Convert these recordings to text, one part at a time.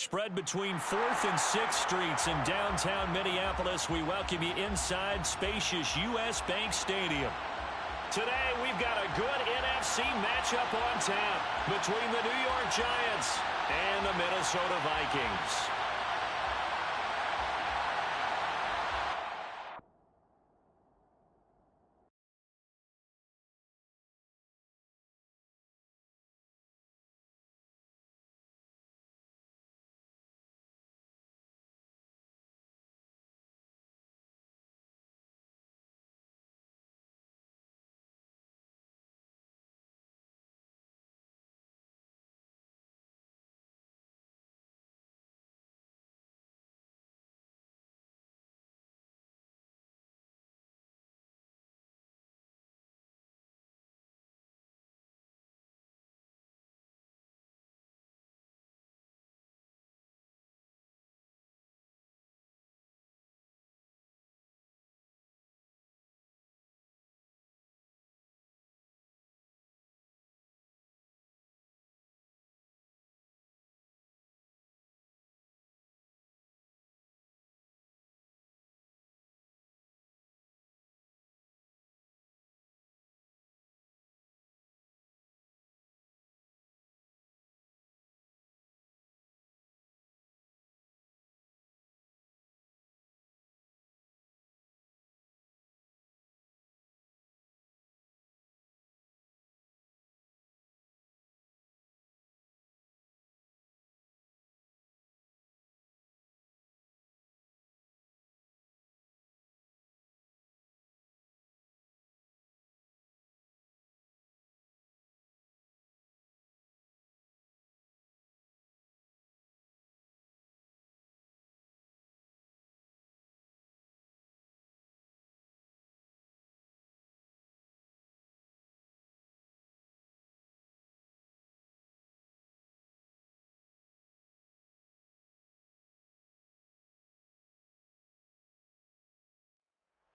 Spread between 4th and 6th Streets in downtown Minneapolis. We welcome you inside spacious U.S. Bank Stadium. Today, we've got a good NFC matchup on tap between the New York Giants and the Minnesota Vikings.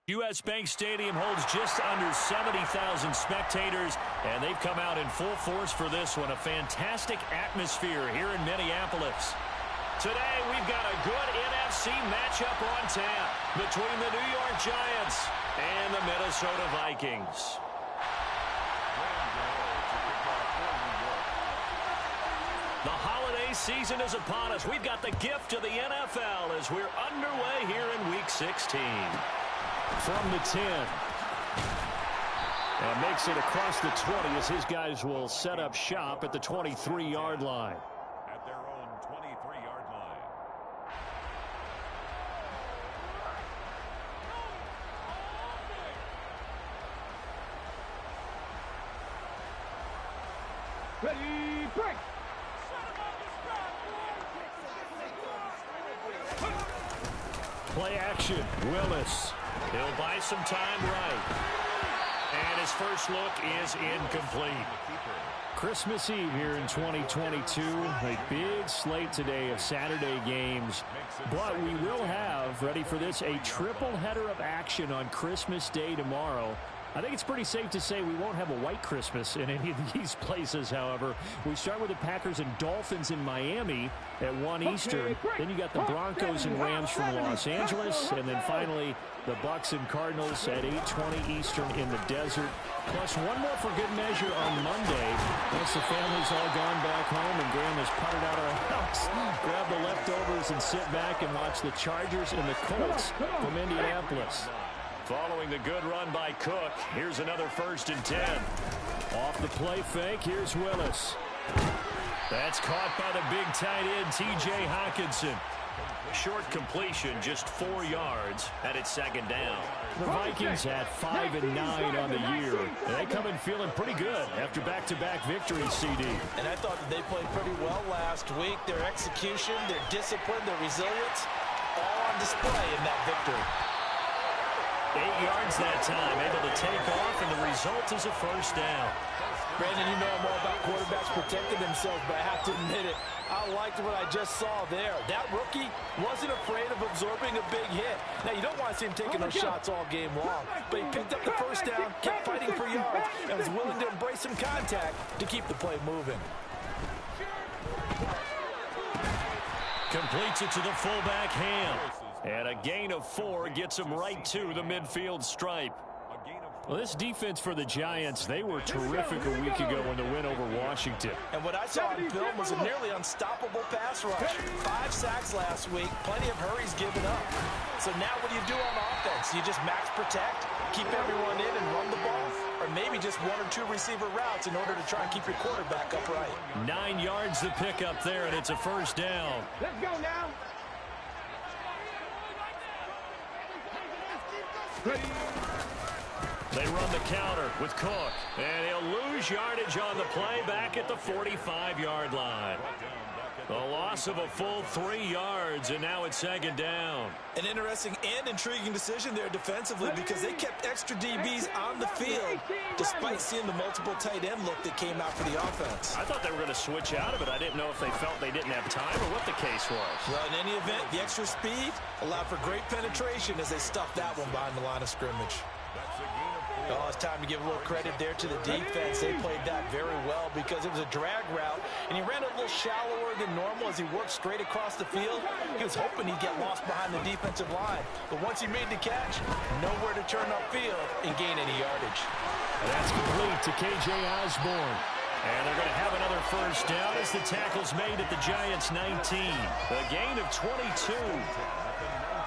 U.S. Bank Stadium holds just under 70,000 spectators, and they've come out in full force for this one. A fantastic atmosphere here in Minneapolis. Today, we've got a good NFC matchup on tap between the New York Giants and the Minnesota Vikings. The holiday season is upon us. We've got the gift of the NFL as we're underway here in Week 16. From the 10. And makes it across the 20 as his guys will set up shop at the 23-yard line. At their own 23-yard line. Ready, break! Play action. Willis. He'll buy some time right. And his first look is incomplete. Christmas Eve here in 2022. A big slate today of Saturday games. But we will have, ready for this, a triple header of action on Christmas Day tomorrow. I think it's pretty safe to say we won't have a white Christmas in any of these places, however. We start with the Packers and Dolphins in Miami at 1 Eastern. Then you got the Broncos and Rams from Los Angeles. And then finally, the Bucs and Cardinals at 8:20 Eastern in the desert. Plus one more for good measure on Monday. Once the family's all gone back home and Graham has putted out our house, grab the leftovers and sit back and watch the Chargers and the Colts from Indianapolis. Following the good run by Cook, here's another 1st and 10. Off the play fake, here's Willis. That's caught by the big tight end, T.J. Hockenson. Short completion, just 4 yards, and it's 2nd down. The Vikings at 5-9 on the year. They come in feeling pretty good after back-to-back victories, CD. And I thought that they played pretty well last week. Their execution, their discipline, their resilience, all on display in that victory. 8 yards that time, able to take off, and the result is a 1st down. Brandon, you know I'm all about quarterbacks protecting themselves, but I have to admit it. I liked what I just saw there. That rookie wasn't afraid of absorbing a big hit. Now, you don't want to see him taking those shots all game long, but he picked up the 1st down, kept fighting for yards, and was willing to embrace some contact to keep the play moving. Completes it to the fullback, Ham. And a gain of 4 gets him right to the midfield stripe. Well, this defense for the Giants, they were terrific a week ago in the win over Washington. And what I saw on film was a nearly unstoppable pass rush. 5 sacks last week, plenty of hurries given up. So now what do you do on offense? You just max protect, keep everyone in and run the ball? Or maybe just 1 or 2 receiver routes in order to try and keep your quarterback upright? 9 yards to pick up there, and it's a first down. Let's go now. Ready. They run the counter with Cook, and he'll lose yardage on the play back at the 45-yard line. The loss of a full 3 yards, and now it's 2nd down. An interesting and intriguing decision there defensively because they kept extra DBs on the field despite seeing the multiple tight end look that came out for the offense. I thought they were going to switch out of it. I didn't know if they felt they didn't have time or what the case was. Well, in any event, the extra speed allowed for great penetration as they stuffed that one behind the line of scrimmage. Oh, it's time to give a little credit there to the defense. They played that very well because it was a drag route, and he ran a little shallower than normal as he worked straight across the field. He was hoping he'd get lost behind the defensive line, but once he made the catch, nowhere to turn upfield and gain any yardage. That's complete to K.J. Osborne. And they're going to have another first down as the tackle's made at the Giants' 19. A gain of 22.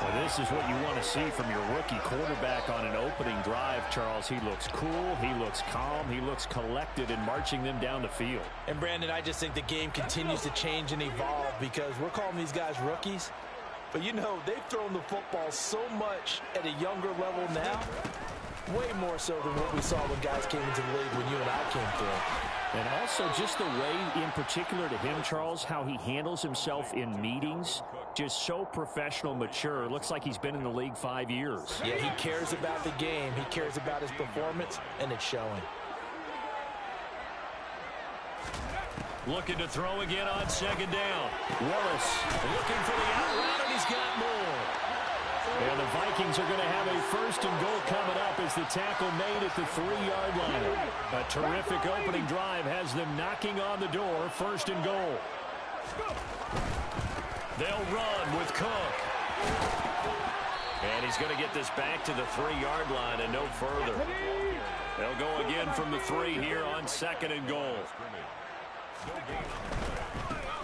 Well, this is what you want to see from your rookie quarterback on an opening drive, Charles. He looks cool, he looks calm, he looks collected in marching them down the field. And, Brandon, I just think the game continues to change and evolve because we're calling these guys rookies. But, you know, they've thrown the football so much at a younger level now, way more so than what we saw when guys came into the league when you and I came through. And also just the way, in particular to him, Charles, how he handles himself in meetings, just so professional, mature. Looks like he's been in the league 5 years. Yeah, he cares about the game. He cares about his performance, and it's showing. Looking to throw again on 2nd down. Willis looking for the out route, and he's got more. And the Vikings are going to have a 1st and goal coming up as the tackle made at the 3-yard line. A terrific opening drive has them knocking on the door. 1st and goal. They'll run with Cook. And he's going to get this back to the 3-yard line and no further. They'll go again from the 3 here on 2nd and goal.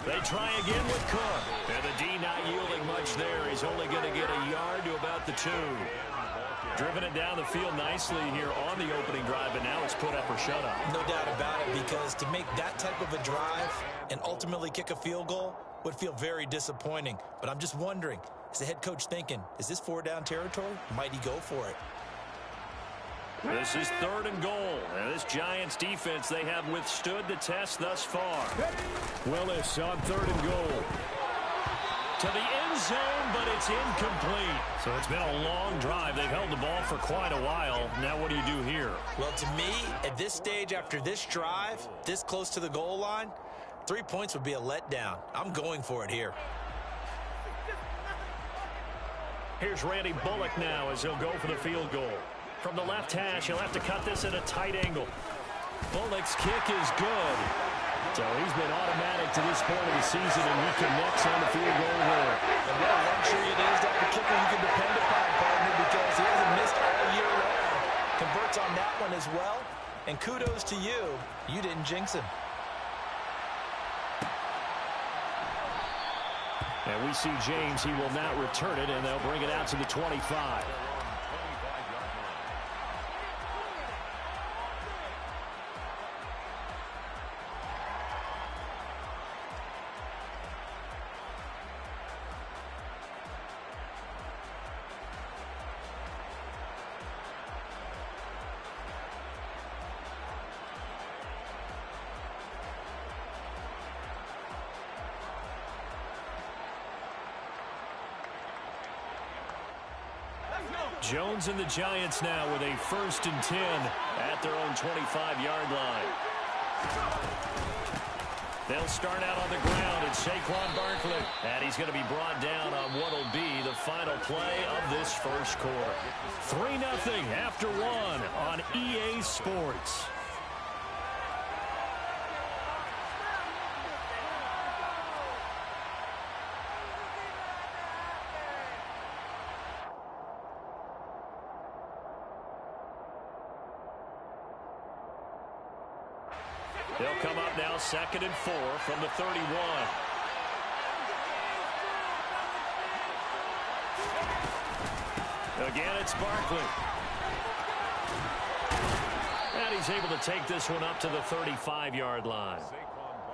They try again with Cook. And the D not yielding much there. He's only going to get a yard to about the 2. Driven it down the field nicely here on the opening drive, and now it's put up or shut up. No doubt about it, because to make that type of a drive and ultimately kick a field goal would feel very disappointing. But I'm just wondering, is the head coach thinking, is this 4-down territory? Might he go for it? This is 3rd and goal. And this Giants defense, they have withstood the test thus far. Willis on 3rd and goal. To the end zone, but it's incomplete. So it's been a long drive. They've held the ball for quite a while. Now what do you do here? Well, to me, at this stage after this drive, this close to the goal line, 3 points would be a letdown. I'm going for it here. Here's Randy Bullock now as he'll go for the field goal. From the left hash, he'll have to cut this at a tight angle. Bullock's kick is good. So he's been automatic to this point of the season, and he connects on the field goal there. And what a luxury it is to have a kicker you can depend upon, partner, because he hasn't missed all year long. Converts on that one as well. And kudos to you. You didn't jinx him. And we see James. He will not return it, and they'll bring it out to the 25. Jones and the Giants now with a 1st and 10 at their own 25-yard line. They'll start out on the ground. It's Saquon Barkley. And he's going to be brought down on what will be the final play of this first quarter. 3-0 after 1 on EA Sports. They'll come up now 2nd and 4 from the 31. Again, it's Barkley. And he's able to take this one up to the 35-yard line.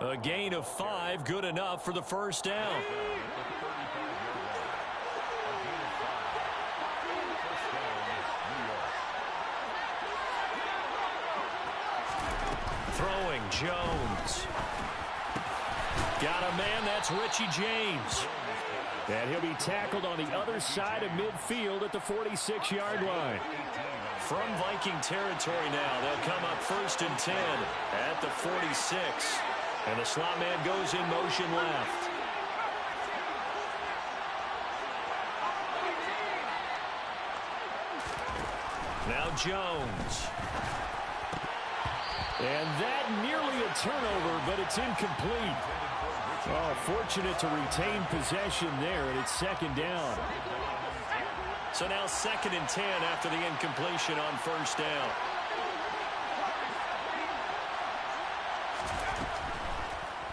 A gain of 5, good enough for the first down. Throwing, Jones. Got a man, that's Richie James. And he'll be tackled on the other side of midfield at the 46-yard line. From Viking territory now, they'll come up 1st and 10 at the 46. And the slot man goes in motion left. Now Jones. And that nearly a turnover, but it's incomplete. Oh, fortunate to retain possession there, and it's 2nd down. So now 2nd and 10 after the incompletion on 1st down.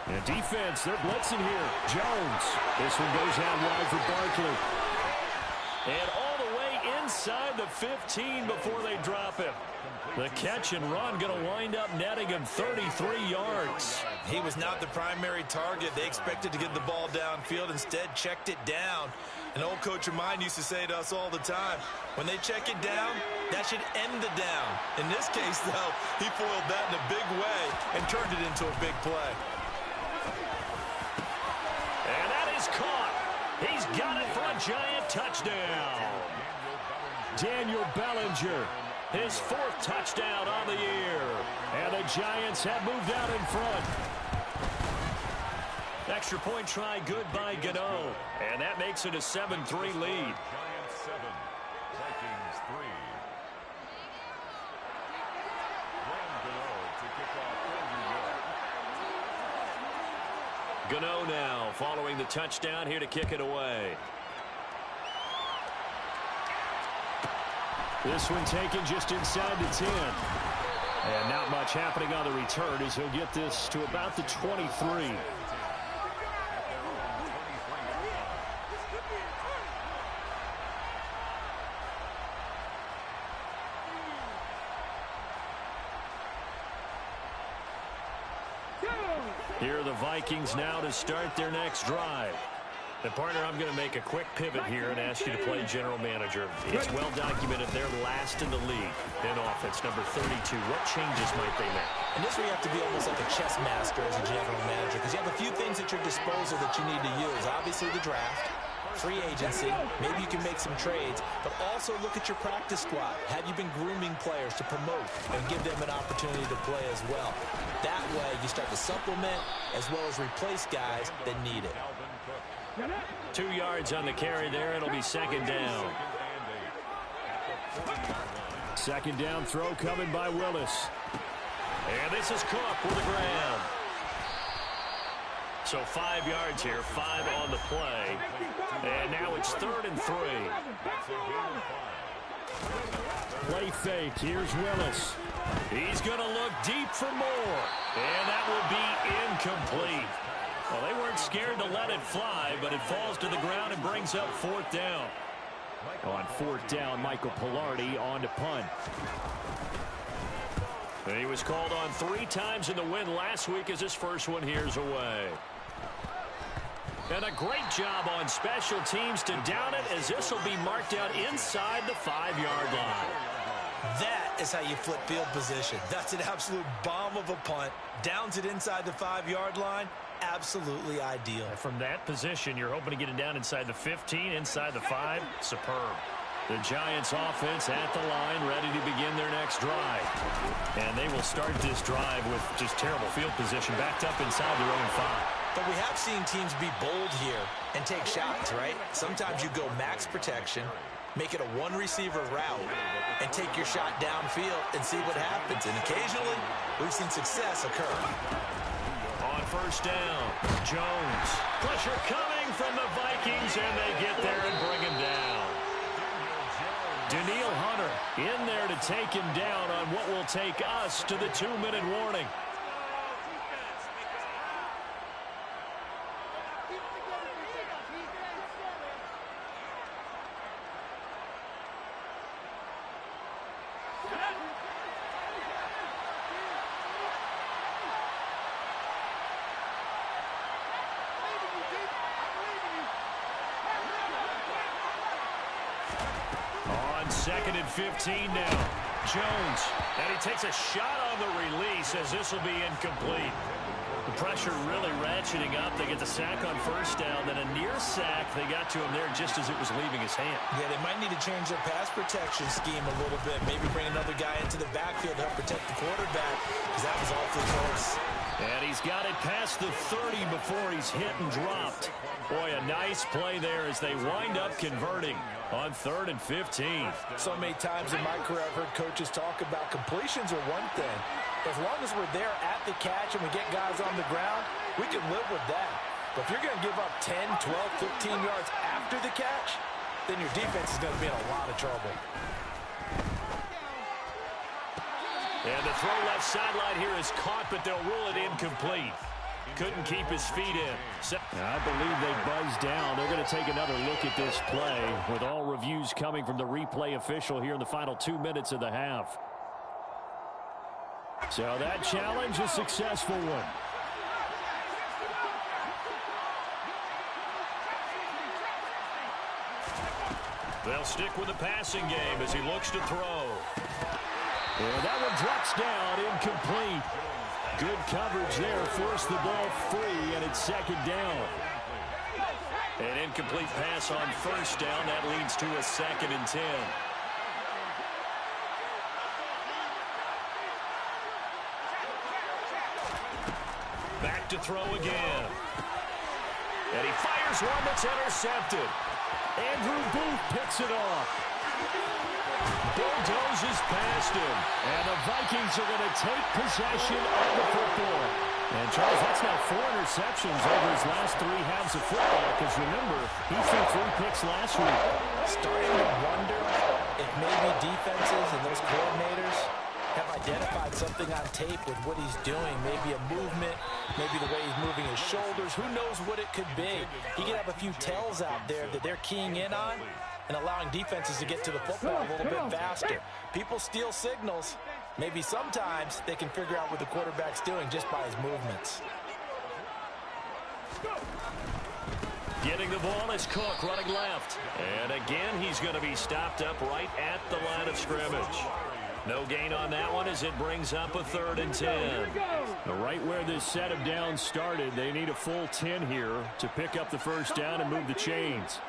And defense, they're blitzing here. Jones. This one goes out wide for Barkley. And all the way inside the 15 before they drop him. The catch and run going to wind up netting him 33 yards. He was not the primary target. They expected to get the ball downfield. Instead, checked it down. An old coach of mine used to say to us all the time, when they check it down, that should end the down. In this case, though, he foiled that in a big way and turned it into a big play. And that is caught. He's got it for a Giant touchdown. Daniel Bellinger. His 4th touchdown on the year. And the Giants have moved out in front. Extra point try good by Gano. And that makes it a 7-3 lead. Giants 7, Vikings 3. Graham Gano to kick off for New York. Gano now following the touchdown here to kick it away. This one taken just inside the 10. And not much happening on the return as he'll get this to about the 23. Here are the Vikings now to start their next drive. And partner, I'm going to make a quick pivot here and ask you to play general manager. It's well documented they're last in the league in offense, number 32. What changes might they make? And this where you have to be almost like a chess master as a general manager, because you have a few things at your disposal that you need to use. Obviously the draft, free agency, maybe you can make some trades, but also look at your practice squad. Have you been grooming players to promote and give them an opportunity to play as well? That way you start to supplement as well as replace guys that need it. 2 yards on the carry there. It'll be 2nd down. 2nd down throw coming by Willis. And this is Cook with the grab. So 5 yards here, 5 on the play. And now it's 3rd and 3. Play fake. Here's Willis. He's going to look deep for more. And that will be incomplete. Well, they weren't scared to let it fly, but it falls to the ground and brings up 4th down. On 4th down, Michael Pilardi on to punt. And he was called on 3 times in the win last week as his first one here's away. And a great job on special teams to down it as this will be marked out inside the 5-yard line. That is how you flip field position. That's an absolute bomb of a punt. Downs it inside the 5-yard line. Absolutely ideal. From that position, you're hoping to get it down inside the 15, inside the 5. Superb. The Giants offense at the line, ready to begin their next drive. And they will start this drive with just terrible field position, backed up inside their own 5. But we have seen teams be bold here and take shots, right? Sometimes you go max protection, make it a one-receiver route, and take your shot downfield and see what happens. And occasionally, we've seen success occur. On 1st down, Jones. Pressure coming from the Vikings, and they get there and bring him down. Daniil Hunter in there to take him down on what will take us to the 2-minute warning. 2nd and 15 now. Jones, and he takes a shot on the release as this will be incomplete. The pressure really ratcheting up. They get the sack on first down, then a near sack. They got to him there just as it was leaving his hand. Yeah, they might need to change their pass protection scheme a little bit. Maybe bring another guy into the backfield to help protect the quarterback, because that was awfully close. And he's got it past the 30 before he's hit and dropped. Boy, a nice play there as they wind up converting on 3rd and 15. So many times in my career I've heard coaches talk about completions are one thing. As long as we're there at the catch and we get guys on the ground, we can live with that. But if you're going to give up 10, 12, 15 yards after the catch, then your defense is going to be in a lot of trouble. And the throw left sideline here is caught, but they'll rule it incomplete. Couldn't keep his feet in. I believe they buzzed down. They're going to take another look at this play with all reviews coming from the replay official here in the final 2 minutes of the half. So that challenge, a successful one. They'll stick with the passing game as he looks to throw. And that one drops down, incomplete. Good coverage there, forced the ball free, and it's 2nd down. An incomplete pass on first down. That leads to a 2nd and 10. Back to throw again. And he fires one that's intercepted. Andrew Booth picks it off. Bulldozes past him. And the Vikings are going to take possession of the football. And, Charles, that's now 4 interceptions over his last 3 halves of football. Because, remember, he threw 3 picks last week. Starting to wonder if maybe defenses and those coordinators have identified something on tape with what he's doing. Maybe a movement, maybe the way he's moving his shoulders. Who knows what it could be? He could have a few tells out there that they're keying in on and allowing defenses to get to the football a little bit faster. People steal signals. Maybe sometimes they can figure out what the quarterback's doing just by his movements. Getting the ball is Cook running left. And again, he's going to be stopped up right at the line of scrimmage. No gain on that one as it brings up a 3rd and 10. Right where this set of downs started, they need a full 10 here to pick up the first down and move the chains.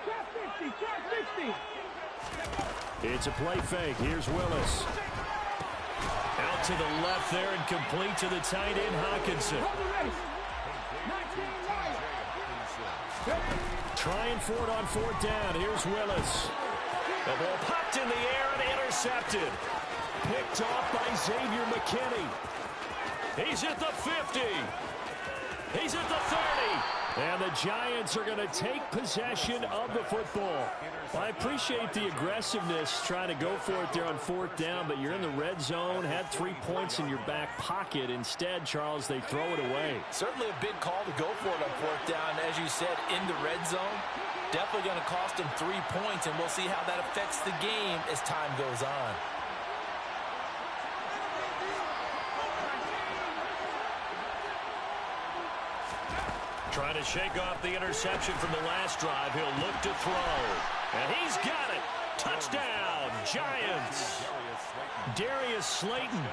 It's a play fake. Here's Willis. Out to the left there and complete to the tight end, Hawkinson. Trying for it on 4th down. Here's Willis. The ball popped in the air and intercepted. Picked off by Xavier McKinney. He's at the 50. He's at the 30. And the Giants are going to take possession of the football. Well, I appreciate the aggressiveness trying to go for it there on 4th down, but you're in the red zone, had 3 points in your back pocket. Instead, Charles, they throw it away. Certainly a big call to go for it on 4th down. As you said, in the red zone, definitely going to cost them 3 points, and we'll see how that affects the game as time goes on. Trying to shake off the interception from the last drive. He'll look to throw. And he's got it. Touchdown, Giants. Darius Slayton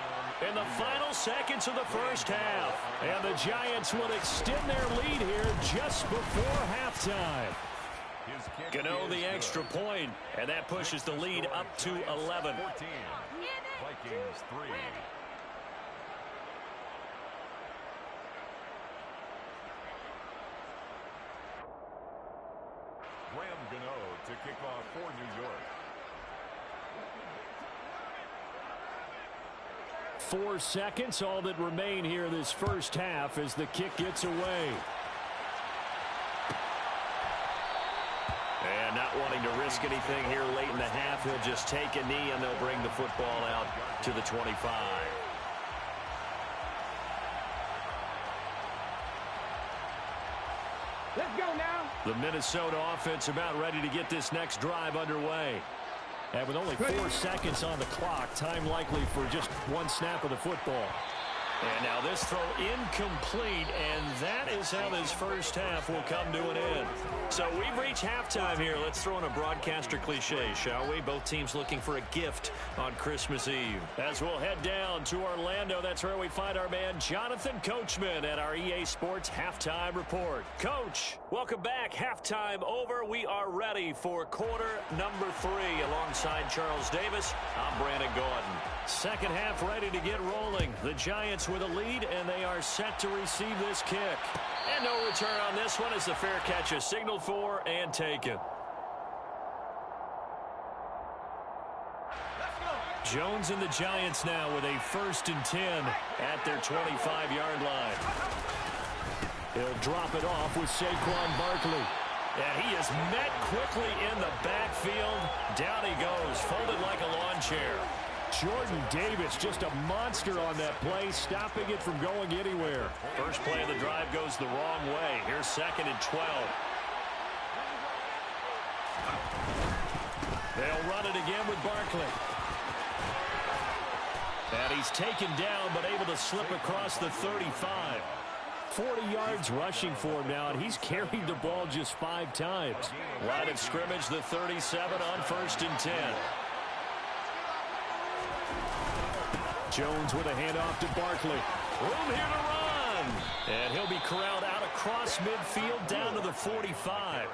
in the final seconds of the first half. And the Giants will extend their lead here just before halftime. Gano the extra point, and that pushes the lead up to 11. 14. Vikings 3. Gano to kick off for New York. 4 seconds, all that remain here in this first half as the kick gets away. And not wanting to risk anything here late in the half, he'll just take a knee and they'll bring the football out to the 25. Let's go now. The Minnesota offense about ready to get this next drive underway. And with only 4 seconds on the clock, time likely for just 1 snap of the football. And now this throw incomplete, and that is how this first half will come to an end. So we've reached halftime here. Let's throw in a broadcaster cliche, shall we? Both teams looking for a gift on Christmas Eve. As we'll head down to Orlando, that's where we find our man Jonathan Coachman at our EA Sports Halftime Report. Coach, welcome back. Halftime over. We are ready for quarter number 3. Alongside Charles Davis, I'm Brandon Gordon. Second half ready to get rolling. The Giants with a lead, and they are set to receive this kick. And no return on this one as the fair catch is signaled for and taken. Jones and the Giants now with a 1st and 10 at their 25-yard line. He'll drop it off with Saquon Barkley. And he is met quickly in the backfield. Down he goes, folded like a lawn chair. Jordan Davis, just a monster on that play, stopping it from going anywhere. First play of the drive goes the wrong way. Here's 2nd and 12. They'll run it again with Barkley. And he's taken down, but able to slip across the 35. 40 yards rushing for him now, and he's carried the ball just 5 times. Line of scrimmage, the 37 on 1st and 10. Jones with a handoff to Barkley. Room here to run. And he'll be corralled out across midfield down to the 45.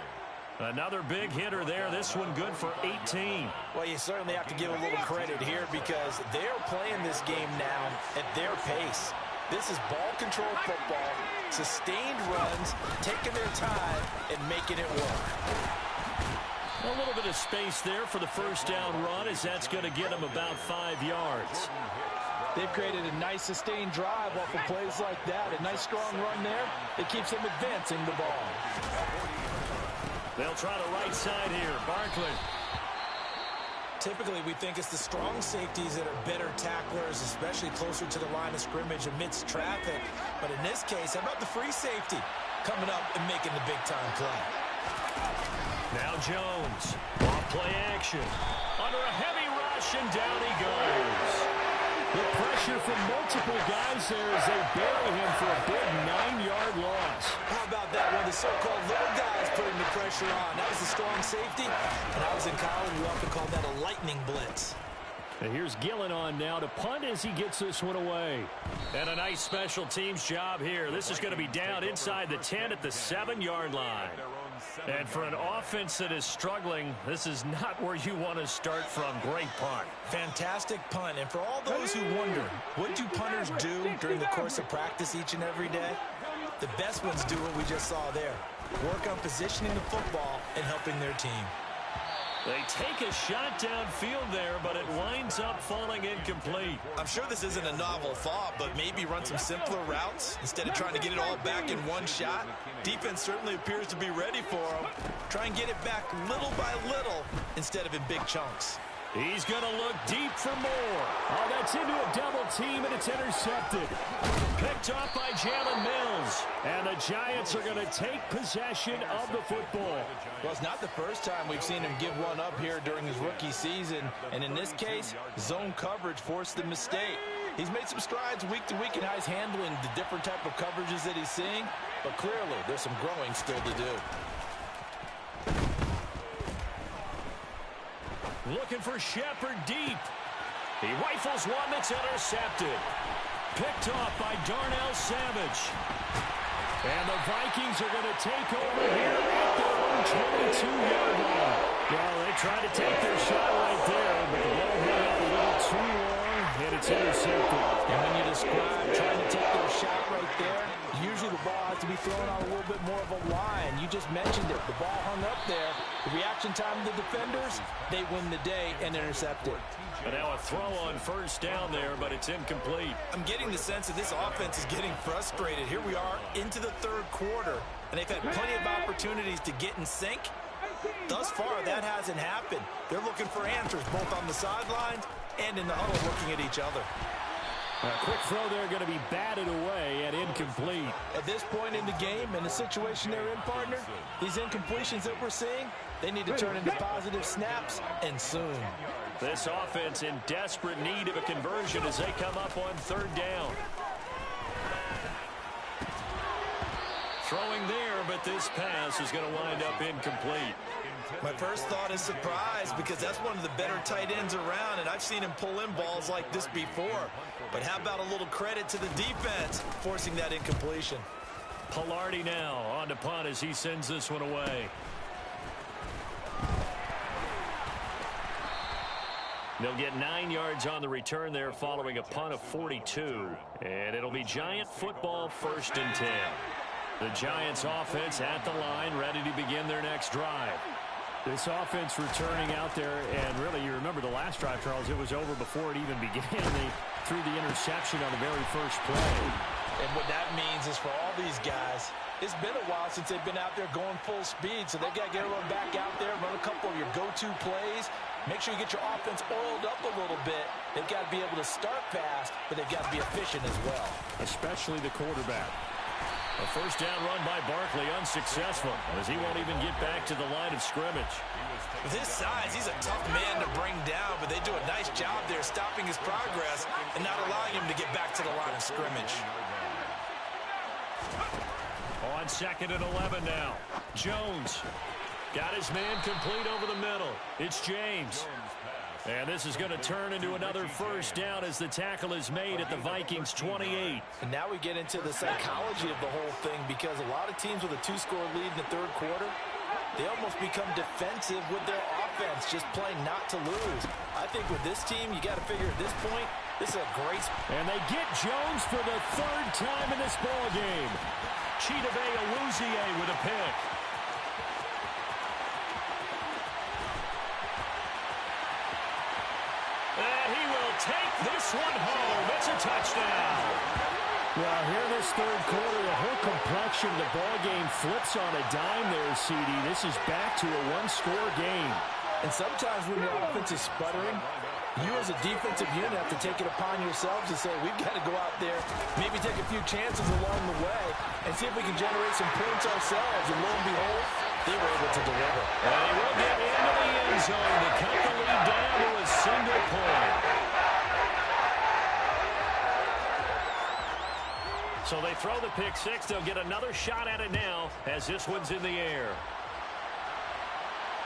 Another big hitter there. This one good for 18. Well, you certainly have to give a little credit here because they're playing this game now at their pace. This is ball control football, sustained runs, taking their time and making it work. A little bit of space there for the first down run as that's going to get him about 5 yards. They've created a nice sustained drive off of plays like that. A nice strong run there. It keeps them advancing the ball. They'll try the right side here. Barkley. Typically, we think it's the strong safeties that are better tacklers, especially closer to the line of scrimmage amidst traffic. But in this case, how about the free safety coming up and making the big-time play? Now Jones. Off play action. Under a heavy rush, and down he goes. The pressure from multiple guys there as they bury him for a big 9-yard loss. How about that? One of the so-called little guys putting the pressure on. That was a strong safety. When I was in college, we often called that a lightning blitz. And here's Gillen on now to punt as he gets this one away. And a nice special teams job here. This is going to be down inside the 10 at the 7-yard line. And for an offense that is struggling, this is not where you want to start from. Great punt. Fantastic punt. And for all those who wonder, what do punters do during the course of practice each and every day? The best ones do what we just saw there. Work on positioning the football and helping their team. They take a shot downfield there, but it winds up falling incomplete. I'm sure this isn't a novel thought, but maybe run some simpler routes instead of trying to get it all back in one shot. Defense certainly appears to be ready for them. Try and get it back little by little instead of in big chunks. He's going to look deep for more. Oh, that's into a double team, and it's intercepted. Picked off by Jalen Mills. And the Giants are going to take possession of the football. Well, it's not the first time we've seen him give one up here during his rookie season. And in this case, zone coverage forced the mistake. He's made some strides week to week in how he's handling the different type of coverages that he's seeing. But clearly, there's some growing still to do. Looking for Shepard deep. He rifles one that's intercepted. Picked off by Darnell Savage. And the Vikings are going to take over here at their own 22-yard line. Well, they tried to take their shot right there, but the ball held up a little too long, and it's intercepted. And when you describe trying to take their shot right there, usually the ball has to be thrown on a little bit more of a line. You just mentioned it. The ball hung up there. The reaction time of the defenders, they win the day and intercept it. And now a throw on first down there, but it's incomplete. I'm getting the sense that this offense is getting frustrated. Here we are into the third quarter, and they've had plenty of opportunities to get in sync. Thus far, that hasn't happened. They're looking for answers both on the sidelines and in the huddle looking at each other. A quick throw there going to be batted away and incomplete. At this point in the game and the situation they're in, partner, these incompletions that we're seeing, they need to turn into positive snaps, and soon. This offense in desperate need of a conversion as they come up on third down. throwing there, but this pass is going to wind up incomplete. My first thought is surprise because that's one of the better tight ends around, and I've seen him pull in balls like this before. But how about a little credit to the defense forcing that incompletion? Pilardi now on to punt as he sends this one away. They'll get 9 yards on the return there following a punt of 42. And it'll be Giant football, 1st and 10. The Giants offense at the line, ready to begin their next drive. This offense returning out there, and really you remember the last drive, Charles, it was over before it even began. They threw the interception on the very first play. And what that means is for all these guys, it's been a while since they've been out there going full speed, so they've got to get everyone back out there, run a couple of your go-to plays. Make sure you get your offense oiled up a little bit. They've got to be able to start fast, but they've got to be efficient as well. Especially the quarterback. A first down run by Barkley, unsuccessful, as he won't even get back to the line of scrimmage. With his size, he's a tough man to bring down, but they do a nice job there stopping his progress and not allowing him to get back to the line of scrimmage. On 2nd and 11 now. Jones got his man complete over the middle. It's James. And this is going to turn into another first down as the tackle is made at the Vikings 28. And now we get into the psychology of the whole thing because a lot of teams with a 2-score lead in the 3rd quarter, they almost become defensive with their offense, just playing not to lose. I think with this team, you got to figure at this point, this is a great... And they get Jones for the 3rd time in this ball game. Chidobe Awuzie with a pick. And he will take this one home. It's a touchdown. Well, here in this 3rd quarter, the whole complexion of the ball game flips on a dime there, CD. This is back to a 1-score game. And sometimes when your offense is sputtering, you as a defensive unit have to take it upon yourselves to say, we've got to go out there, maybe take a few chances along the way, and see if we can generate some points ourselves. And lo and behold, they were able to deliver. And he will get into the end zone to cut the lead down to a single point. So they throw the pick six. They'll get another shot at it now as this one's in the air.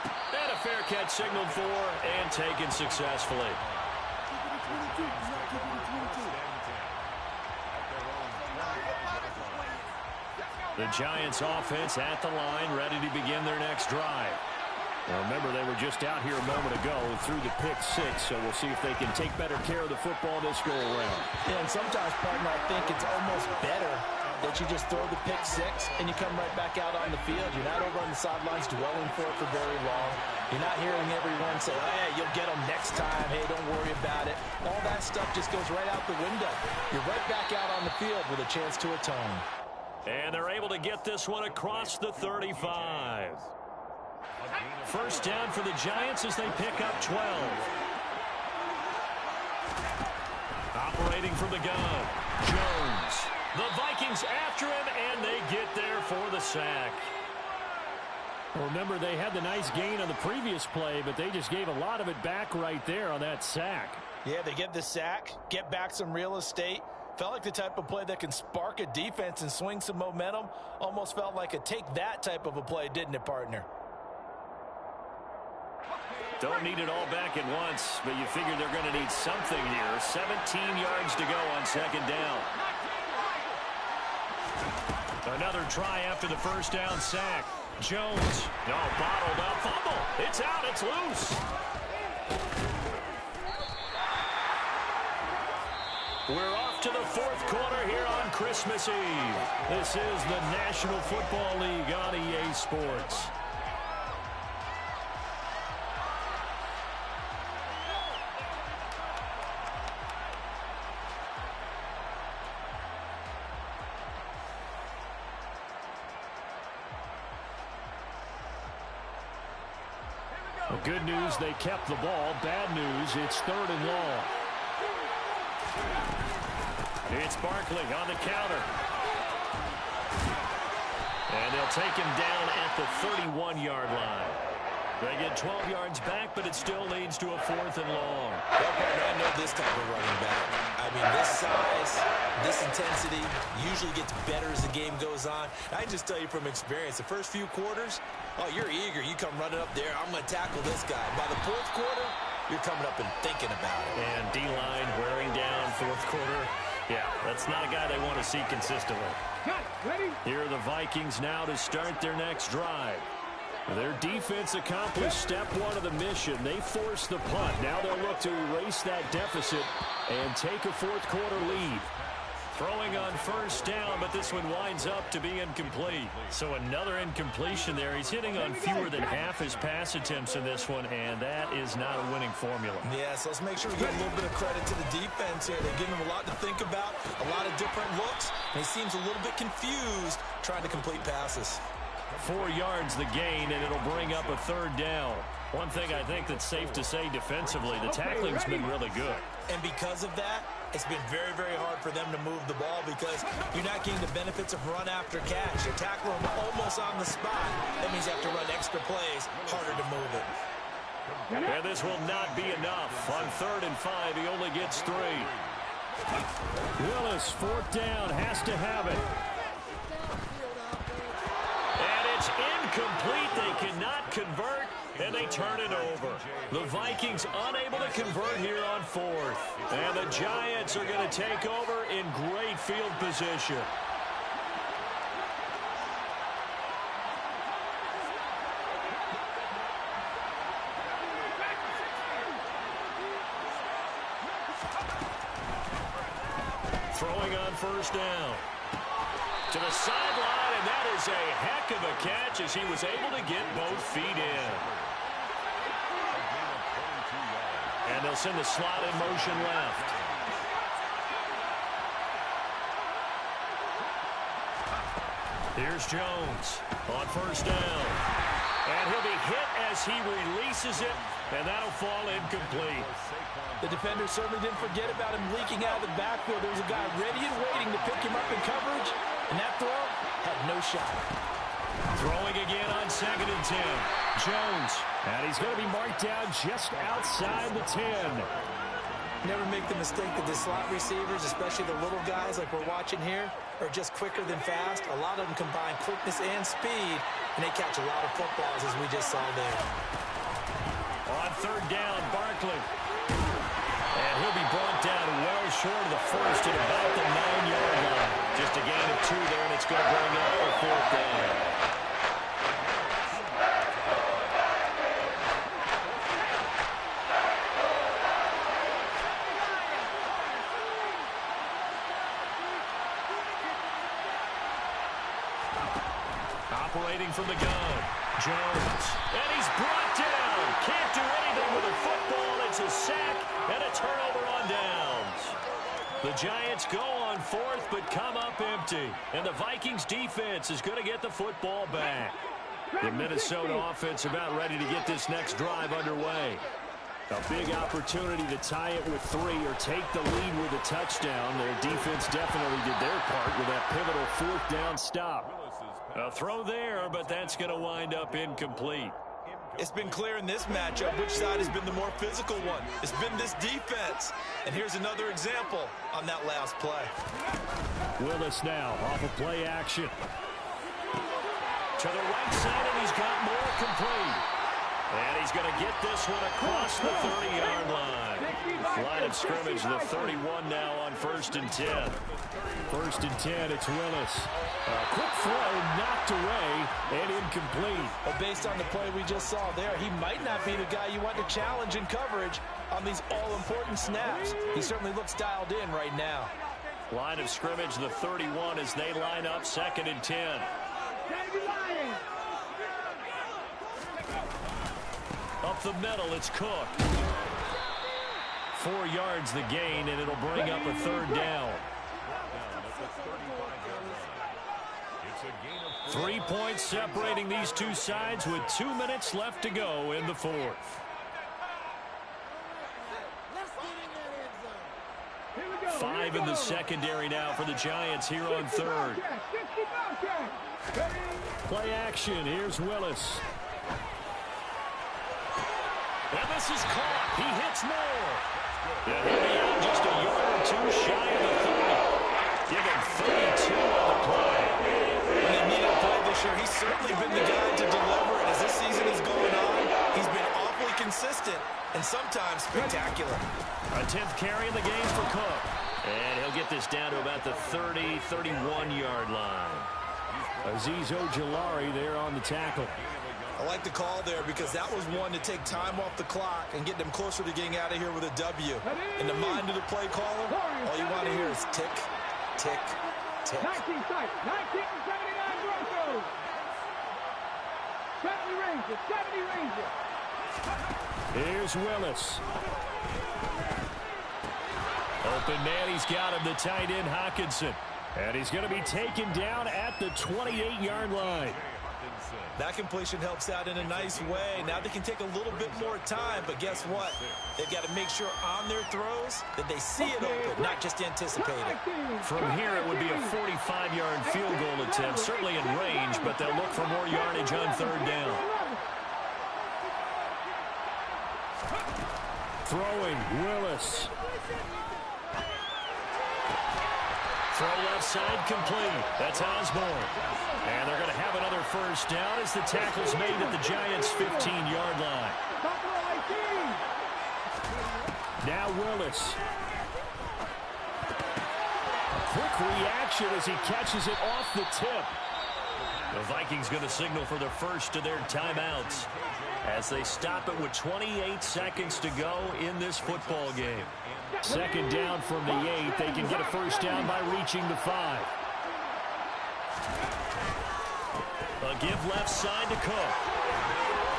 And a fair catch signaled for and taken successfully. The Giants offense at the line, ready to begin their next drive. Now remember, they were just out here a moment ago through the pick six, so we'll see if they can take better care of the football this go around. Yeah, and sometimes, partner, I think it's almost better that you just throw the pick six and you come right back out on the field. You're not over on the sidelines dwelling for it for very long. You're not hearing everyone say, oh, hey, you'll get them next time. Hey, don't worry about it. All that stuff just goes right out the window. You're right back out on the field with a chance to atone. And they're able to get this one across the 35. First down for the Giants as they pick up 12. Operating from the gun, Jones. The Vikings after him, and they get there for the sack. Well, remember, they had the nice gain on the previous play, but they just gave a lot of it back right there on that sack. Yeah, they get the sack, get back some real estate. Felt like the type of play that can spark a defense and swing some momentum. Almost felt like a take-that type of a play, didn't it, partner? Don't need it all back at once, but you figure they're going to need something here. 17 yards to go on second down. Another try after the first down sack. Jones, bottled up, fumble. It's out, it's loose. We're off to the 4th quarter here on Christmas Eve. This is the National Football League on EA Sports. Good news, they kept the ball. Bad news, it's 3rd and long. It's Barkley on the counter. And they'll take him down at the 31-yard line. They get 12 yards back, but it still leads to a 4th and long. Well, partner, I know this type of running back. I mean, this size, this intensity usually gets better as the game goes on. I can just tell you from experience, the first few quarters, oh, you're eager. You come running up there, I'm going to tackle this guy. By the 4th quarter, you're coming up and thinking about it. And D-line wearing down 4th quarter. Yeah, that's not a guy they want to see consistently. Here are the Vikings now to start their next drive. Their defense accomplished step 1 of the mission. They forced the punt. Now they'll look to erase that deficit and take a 4th quarter lead. Throwing on 1st down, but this one winds up to be incomplete. So another incompletion there. He's hitting on fewer than half his pass attempts in this one, and that is not a winning formula. Yeah, so let's make sure we give a little bit of credit to the defense here. They've given him a lot to think about, a lot of different looks, and he seems a little bit confused trying to complete passes. 4 yards the gain, and it'll bring up a 3rd down. One thing I think that's safe to say defensively, the tackling's been really good. And because of that, it's been very, very hard for them to move the ball because you're not getting the benefits of run after catch. You're tackling them almost on the spot. That means you have to run extra plays, harder to move it. And this will not be enough. On 3rd and 5, he only gets 3. Willis, 4th down, has to have it. And it's incomplete. They cannot convert, and they turn it over. The Vikings unable to convert here on 4th. And the Giants are going to take over in great field position. Throwing on 1st down. To the sideline, and that is a heck of a catch as he was able to get both feet in. And they'll send the slot in motion left. Here's Jones on 1st down. And he'll be hit as he releases it, and that'll fall incomplete. The defender certainly didn't forget about him leaking out of the backfield. There was a guy ready and waiting to pick him up in coverage, and that throw had no shot. Throwing again on 2nd and 10. Jones, and he's going to be marked down just outside the 10. Never make the mistake that the slot receivers, especially the little guys like we're watching here, are just quicker than fast. A lot of them combine quickness and speed, and they catch a lot of footballs, as we just saw there. On 3rd down, Barkley. And he'll be brought down well short of the 1st at about the 9-yard line. Just a gain of 2 there, and it's going to bring up a 4th down. Operating from the gun, Jones. And he's brought down. Can't do anything with a football. It's a sack and a turnover on downs. The Giants go on 4th but come up empty. And the Vikings defense is going to get the football back. The Minnesota offense about ready to get this next drive underway. A big opportunity to tie it with 3 or take the lead with a touchdown. Their defense definitely did their part with that pivotal 4th down stop. A throw there, but that's going to wind up incomplete. It's been clear in this matchup which side has been the more physical one. It's been this defense. And here's another example on that last play. Willis now off of play action. To the right side, and he's got more complete. And he's going to get this one across the 30-yard line. Line of scrimmage, the 31 now on 1st and 10. 1st and 10, it's Willis. A quick throw knocked away and incomplete. But based on the play we just saw there, he might not be the guy you want to challenge in coverage on these all-important snaps. He certainly looks dialed in right now. Line of scrimmage, the 31 as they line up 2nd and 10. Up the middle, it's Cook. 4 yards the gain, and it'll bring up a 3rd down. 3 points separating these two sides with 2 minutes left to go in the 4th. Five in the secondary now for the Giants here on 3rd. Play action. Here's Willis. And this is caught. He hits more. And he'll be out just a yard or two shy of the 30. Give him 32 on the play. When they needed a play this year, he's certainly been the guy to deliver it. As this season is going on, he's been awfully consistent and sometimes spectacular. A 10th carry in the game for Cook. And he'll get this down to about the 30, 31-yard line. Azeez Ojulari there on the tackle. I like the call there because that was one to take time off the clock and get them closer to getting out of here with a W. In the mind of the play caller, all you want to hear is tick, tick, tick. 19 sight, 1979 Broncos. 70 Rangers, 70 Rangers. Here's Willis. Open man, he's got him, the tight end Hockenson. And he's going to be taken down at the 28-yard line. That completion helps out in a nice way. Now they can take a little bit more time, but guess what? They've got to make sure on their throws that they see it open, not just anticipate it. From here, it would be a 45-yard field goal attempt, certainly in range, but they'll look for more yardage on third down. Throwing, Willis. Throw left side complete. That's Osborne. And they're going to have another first down as the tackle's made at the Giants' 15-yard line. Now Willis. Quick reaction as he catches it off the tip. The Vikings going to signal for the first of their timeouts as they stop it with 28 seconds to go in this football game. Second down from the 8. They can get a first down by reaching the 5. A give left side to Cook.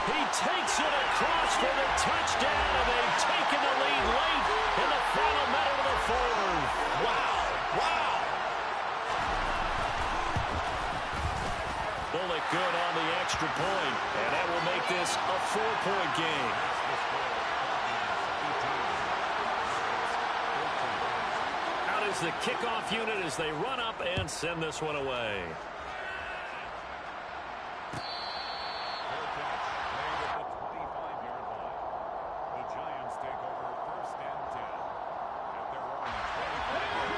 He takes it across for the touchdown, and they've taken the lead late in the final minute of the fourth. Wow. Wow. Bullock good on the extra point, and that will make this a 4-point game. Out is the kickoff unit as they run up and send this one away.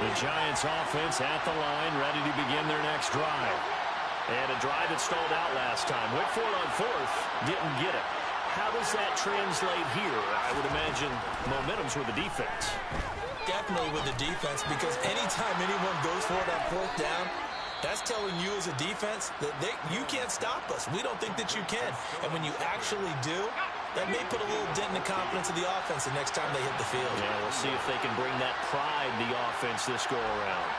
The Giants offense at the line, ready to begin their next drive. And a drive that stalled out last time. Went for it on fourth, didn't get it. How does that translate here? I would imagine momentum's with the defense. Definitely with the defense, because anytime anyone goes for it on fourth down, that's telling you as a defense that you can't stop us. We don't think that you can. And when you actually do, that may put a little dent in the confidence of the offense the next time they hit the field. Yeah, we'll see if they can bring that pride to the offense this go-around.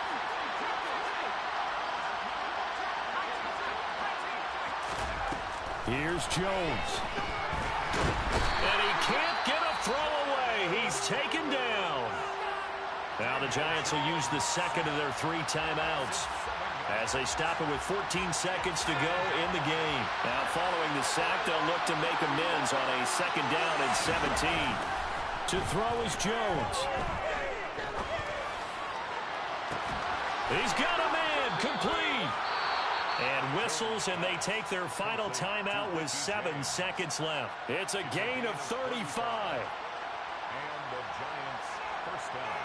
Here's Jones. And he can't get a throw away. He's taken down. Now the Giants will use the second of their 3 timeouts as they stop it with 14 seconds to go in the game. Now following the sack, they'll look to make amends on a second down and 17. To throw is Jones. He's got a man, complete. And whistles, and they take their final timeout with 7 seconds left. It's a gain of 35. And the Giants first down.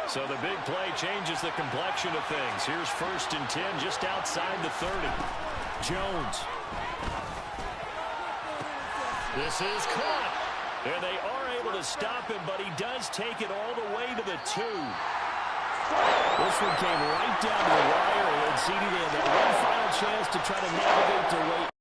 So the big play changes the complexion of things. Here's 1st and 10 just outside the 30. Jones. This is caught. And they are able to stop him, but he does take it all the way to the 2. This one came right down to the wire, and CD, they had that one final chance to try to navigate their way